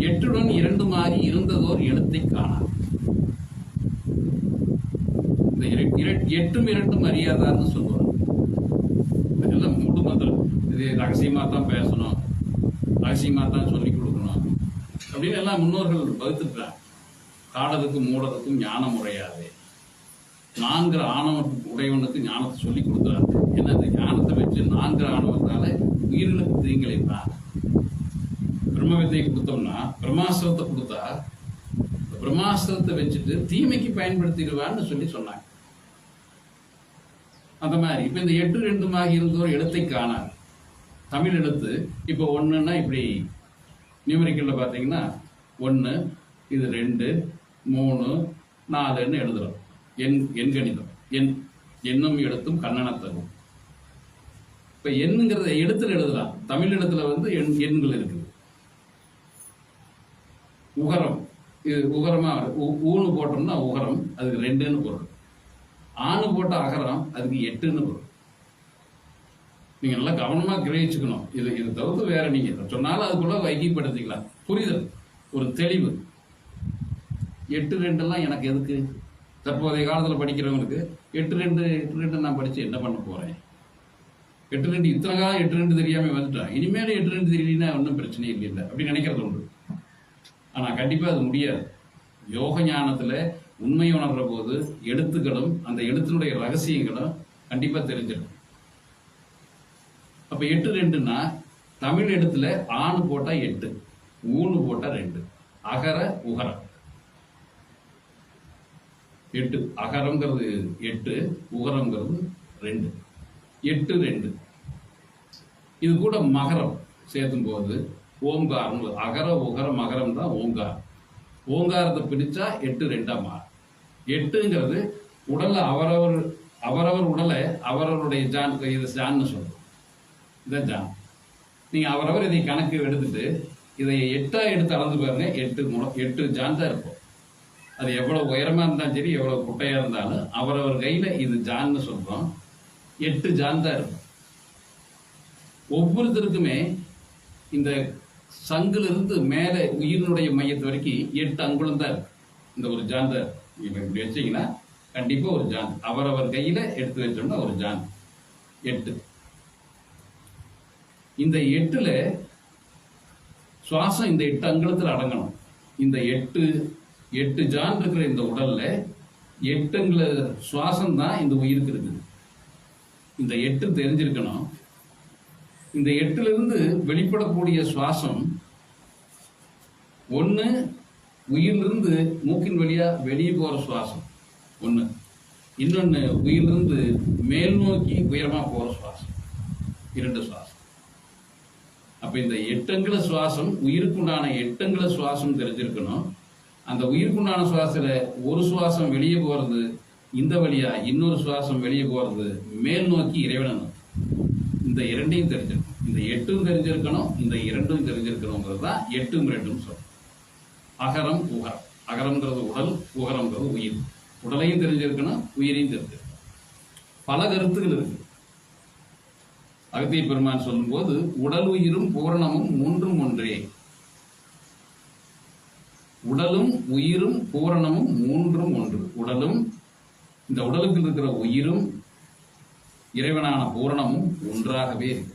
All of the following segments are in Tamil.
எட்டுடன் இரண்டு மாறி இருந்ததோர் எழுத்தை காணார். இந்த எட்டும் இரண்டும் அறியாதார்னு சொல்லுவாங்க. இதெல்லாம் மூடு மந்திரம். இது ரகசியமா தான் பேசணும், ரகசியமா தான் சொல்லிக் கொடுக்கணும் அப்படின்னு எல்லாம் முன்னோர்கள் வகுத்துக்கிறாங்க. காடதுக்கும் மூடதுக்கும் ஞானம் உரையாது. 4 ஆணவத்துக்கு உடையவனுக்கு ஞானத்தை சொல்லி கொடுக்குறாரு. ஏன்னா அந்த ஞானத்தை வச்சு 4 ஆணவத்தால உயிர்களுக்கு தீங்கிழைப்பான். பிரம்ம வித்தையை கொடுத்தோம்னா, பிரம்மாஸ்திரத்தை கொடுத்தா பிரம்மாஸ்திரத்தை வச்சுட்டு தீமைக்கு பயன்படுத்திடுவான்னு சொல்லி சொன்னாங்க. அந்த மாதிரி இப்ப இந்த 8 2 இருந்தோர் எழுத்தை காணார். தமிழ் எழுத்து இப்போ 1ன்னா இப்படி நியூமரிக்கல்ல பார்த்தீங்கன்னா 1, இது 2, 3, 4ன்னு எழுதுறோம். எண்கணிதம். எண்ணும் எழுத்தும் கண்ணனத்தரும். இப்ப எண்ணுங்கிறத எழுத்துல எழுதலாம். தமிழ் எழுத்துல வந்து எண்கள் இருக்குது. உகரம், இது உகரமா ஊனு போட்டோம்னா உகரம், அதுக்கு 2ன்னு பொருள். ஆணு போட்ட அகரம், அதுக்கு 8ன்னு பொருள். நீங்க நல்லா கவனமா கிரகிச்சுக்கணும். இது தவிர்த்து வேற நீங்க சொன்னாலும் அதுக்குள்ள வைக்கியப்படுத்திக்கலாம். புரிதல், ஒரு தெளிவு. 8 2 எனக்கு எதுக்கு? தற்போதைய காலத்தில் படிக்கிறவங்களுக்கு 8 2 நான் படிச்சு என்ன பண்ண போறேன்? 8 2 இத்தனை காலம் 8 2 தெரியாம வந்துட்டேன், இனிமேல் 8 2 தெரியலன்னா ஒன்றும் பிரச்சனை இல்லை அப்படின்னு நினைக்கிறது உண்டு. ஆனா கண்டிப்பா அது முடியாது. யோக ஞானத்துல உண்மை உணர்ற போது எழுத்துக்களும் அந்த எழுத்தினுடைய ரகசியங்களும் கண்டிப்பா தெரிஞ்சிடும். அப்ப 8 2ன்னா தமிழ் எழுத்துல ஆணு போட்டா 8, ஊனு போட்டா 2, அகர உகரம். 8 அகரம்ங்கிறது 8, உகரம்ங்கிறது 2. 8 2. இது கூட மகரம் சேர்த்தும் போது ஓங்காரம். அகர உகர மகரம் தான் ஓங்காரம். ஓங்காரத்தை பிடிச்சா 8 2 மாறும். 8ங்கிறது உடல்ல அவரவர் உடலை அவரவருடைய ஜான், இது ஜான்னு சொல்றோம். இதான் ஜான். நீங்க அவரவர் இதை கணக்கு எடுத்துட்டு இதை 8ஆ எடுத்து அளந்து பாருங்க. 8 ஜான் தான் இருக்கும். அது எவ்வளவு உயரமா இருந்தாலும் சரி, எவ்வளவு குட்டையா இருந்தாலும் அவரவர் கையில இது ஜான்னு சொல்றோம். 8 ஜான் தான் இருக்கும். ஒவ்வொருத்தருக்குமே இந்த சங்குல இருந்து மேல உயிரினுடைய மையத்து வரைக்கும் 8 அங்குலம் தான் இருக்கு. இந்த ஒரு ஜான் தான் இப்படி வச்சீங்கன்னா கண்டிப்பா ஒரு ஜான் அவரவர் கையில எடுத்து வச்சோம்னா ஒரு ஜான் 8. இந்த 8ல சுவாசம் இந்த 8 அங்குலத்தில் அடங்கணும். இந்த 8 ஜான் இருக்கிற இந்த உடல்ல 8 சுவாசம் தான் இந்த உயிருக்கு இருக்குது. இந்த 8 தெரிஞ்சிருக்கணும். இந்த 8ல இருந்து வெளிப்படக்கூடிய சுவாசம் 1 உயிரிலிருந்து மூக்கின் வழியா வெளியே போற சுவாசம் 1, இன்னொன்னு உயிரிலிருந்து மேல் நோக்கி உயரமா போற சுவாசம் 2 சுவாசம். அப்ப இந்த 8 அங்குல சுவாசம், உயிருக்குண்டான 8 அங்குல சுவாசம் தெரிஞ்சிருக்கணும். அந்த உயிருக்குண்டான சுவாசத்துல ஒரு சுவாசம் வெளியே போறது இந்த வழியா, இன்னொரு சுவாசம் வெளியே போறது மேல் நோக்கி இறைவனை நோக்கி. இந்த 2ஐயும் தெரிஞ்சிருக்கணும். இந்த 8ம் தெரிஞ்சிருக்கணும், இந்த 2ம் தெரிஞ்சிருக்கணுங்கிறது தான் 8 2 சொல்றோம். அகரம் உகரம். அகரம்ங்கிறது உடல், உகரம்ங்கிறது உயிர். உடலையும் தெரிஞ்சிருக்கணும், உயிரையும் தெரிஞ்சிருக்கணும். பல கருத்துக்கள் இருக்கு. அகத்திய பெருமான் சொல்லும் போது உடல் உயிரும் பூரணமும் மூன்றும் ஒன்றே. உடலும் உயிரும் பூரணமும் மூன்றும் ஒன்று. உடலும் இந்த உடலுக்கு இருக்கிற உயிரும் இறைவனான பூரணமும் ஒன்றாகவே இருக்கு.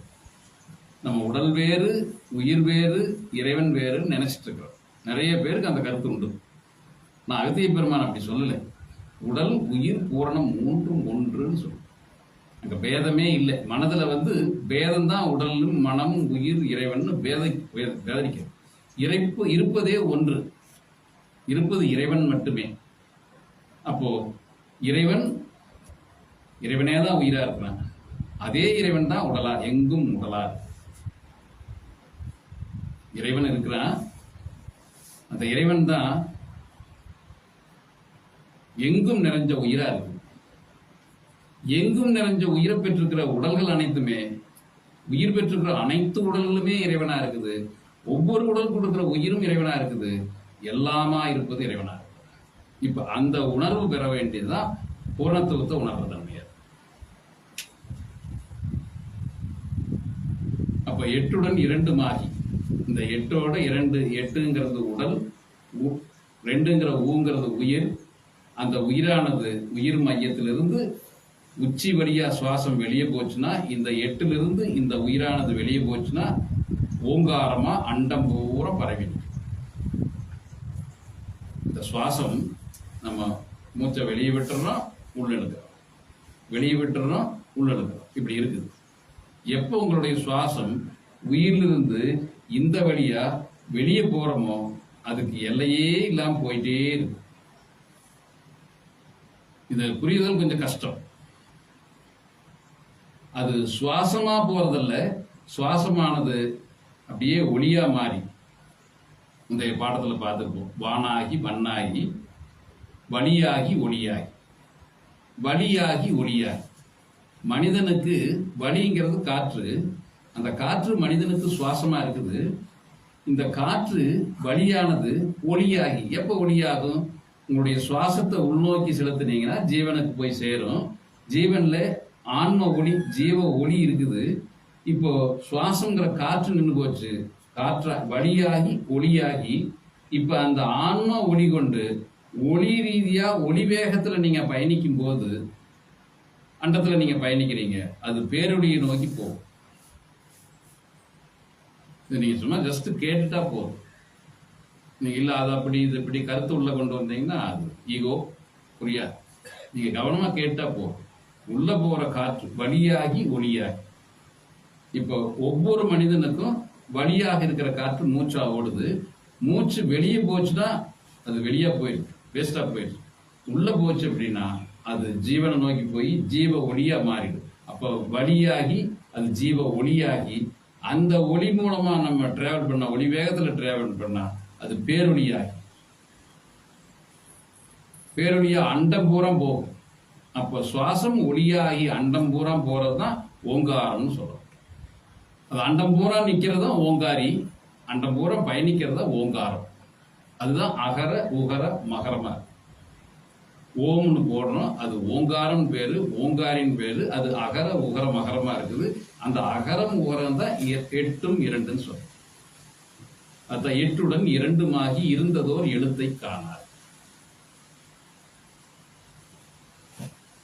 நம்ம உடல் வேறு, உயிர் வேறு, இறைவன் வேறுன்னு நினைச்சிட்டு இருக்கிறோம். நிறைய பேருக்கு அந்த கருத்து உண்டு. நான் அகத்திய பெருமான் அப்படி சொல்லலை. உடல் உயிர் பூரணம் மூன்றும் ஒன்றுன்னு சொல்லுவேன். அங்க பேதமே இல்லை. மனதுல வந்து பேதம் தான் உடலும் மனமும் உயிர் இறைவன் பேதரிக்க. இருப்பதே ஒன்று, இருப்பது இறைவன் மட்டுமே. அப்போ இறைவனே தான் உயிரா இருக்கிறான். அதே இறைவன் தான் உடலா, எங்கும் உடலா இறைவன் இருக்கிறான். அந்த இறைவன் தான் எங்கும் நிறைஞ்ச உயிரா இருக்கு. எங்கும் நிறைஞ்ச உயிரை பெற்றிருக்கிற உடல்கள் அனைத்துமே, உயிர் பெற்றிருக்கிற அனைத்து உடல்களுமே இறைவனா இருக்குது. ஒவ்வொரு உடல் கொடுக்கிற உயிரும் இறைவனா இருக்குது. எல்லாமா இருப்பது இறைவனா இருக்கு. இப்ப அந்த உணர்வு பெற வேண்டியதுதான் பூர்ணத்துவத்தை உணர்வு தன்மையா. அப்ப 8 2 மாகி இந்த எட்டோட இரண்டு, எட்டுங்கிறது உடல், ரெண்டுங்கிற ஊங்கிறது உயிர். அந்த உயிரானது உயிர் மையத்திலிருந்து உச்சி வழியா சுவாசம் வெளியே போச்சுன்னா, இந்த எட்டிலிருந்து இந்த உயிரானது வெளியே போச்சுன்னா ஓங்காரமா அண்டம் பூரா பரவி. இந்த சுவாசம் நம்ம மூச்சை வெளியே விட்டுறோம், உள்ள எடுக்கிறோம், வெளியே விட்டுறோம், உள்ள எடுக்கிறோம், இப்படி இருக்குது. எப்போ உங்களுடைய சுவாசம் உயிரிலிருந்து இந்த வழியா வெளியே போறோமோ அதுக்கு எல்லையே இல்லாம போயிட்டே இருக்கு. இது புரியுதல் கொஞ்சம் கஷ்டம். அது சுவாசமா போறதில்ல, சுவாசமானது அப்படியே ஒளியா மாறி, இந்த பாடத்துல பார்த்துருப்போம், வானாகி மண்ணாகி வழியாகி ஒளியாகி, வழியாகி ஒளியாகி. மனிதனுக்கு வழிங்கிறது காற்று, அந்த காற்று மனிதனுக்கு சுவாசமா இருக்குது. இந்த காற்று வழியானது ஒளியாகி, எப்ப ஒளியாகும்? உங்களுடைய சுவாசத்தை உள்நோக்கி செலுத்தினீங்கன்னா ஜீவனுக்கு போய் சேரும். ஜீவன்ல ஆன்ம ஒளி, ஜீவ ஒளி இருக்குது. இப்போ சுவாசங்கிற காற்று நின்று போச்சு, காற்ற வழியாகி ஒளியாகி, இப்ப அந்த ஆன்ம ஒளி கொண்டு ஒளி ரீதியா ஒளி வேகத்துல நீங்க பயணிக்கும் போது அண்டத்துல நீங்க பயணிக்கிறீங்க, அது பேரொளியை நோக்கி போகும். இது நீங்க சும்மா ஜஸ்ட் கேட்டுட்டா போதும். நீங்க இல்ல அது அப்படி இது இப்படி கருத்து உள்ள கொண்டு வந்தீங்கன்னா அது ஈகோ புரியாது. நீங்க கவனமா கேட்டா போதும். உள்ள போற காற்று வழியாகி ஒளியாகி. இப்போ ஒவ்வொரு மனிதனுக்கும் வழியாக இருக்கிற காற்று மூச்சா ஓடுது. மூச்சு வெளியே போச்சுன்னா அது வெளியே போயிருக்கு, வேஸ்டா போயிடுச்சு. உள்ள போச்சு அப்படின்னா அது ஜீவனை நோக்கி போய் ஜீவ ஒளியா மாறிடும். அப்போ வழியாகி அது ஜீவ ஒளியாகி, அந்த ஒளி மூலமா நம்ம டிராவல் பண்ணா, ஒளி வேகத்துல டிராவல் பண்ணா அது பேரொளியாகி, பேரொளியா அண்டம் பூரா போகும். அப்ப சுவாசம் ஒளியாகி அண்டம் பூரா போறதுதான் ஓங்காரம்னு சொல்றோம். அது அண்டம் பூரா நிக்கிறதா ஓங்காரி, அண்டம் பூரா பயணிக்கிறதா ஓங்காரம். அதுதான் அகர உகர மகரமா. ஓம்னு போடுறோம், அது ஓங்காரம் பேரு, ஓங்காரின் பேரு. அது அகர உகர மகரமா இருக்குது. அந்த அகரம் உகரம் தான் எட்டும் இரண்டுன்னு சொல்றோம். அதான் எட்டுடன் இரண்டுமாகி இருந்ததோர் எழுத்தை காணார்.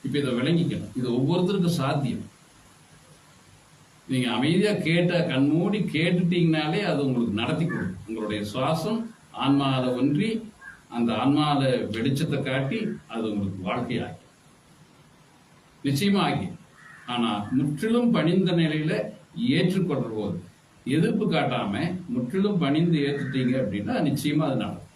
இப்ப இதை விளங்கிக்கணும். இது ஒவ்வொருத்தருக்கும் சாத்தியம். நீங்க அமைதியா கேட்ட, கண்மூடி கேட்டுட்டீங்கனாலே அது உங்களுக்கு நடத்தி கொடுக்கும். உங்களுடைய சுவாசம் ஆன்மால ஒன்றி அந்த ஆன்மால வெளிச்சத்தை காட்டி அது உங்களுக்கு வாழ்க்கையாகி நிச்சயமா ஆகி. ஆனா முற்றிலும் பணிந்த நிலையில ஏற்றுக்கொள்ற போது, எதிர்ப்பு காட்டாம முற்றிலும் பணிந்து ஏற்றுட்டீங்க அப்படின்னா நிச்சயமா அது நடக்கும்.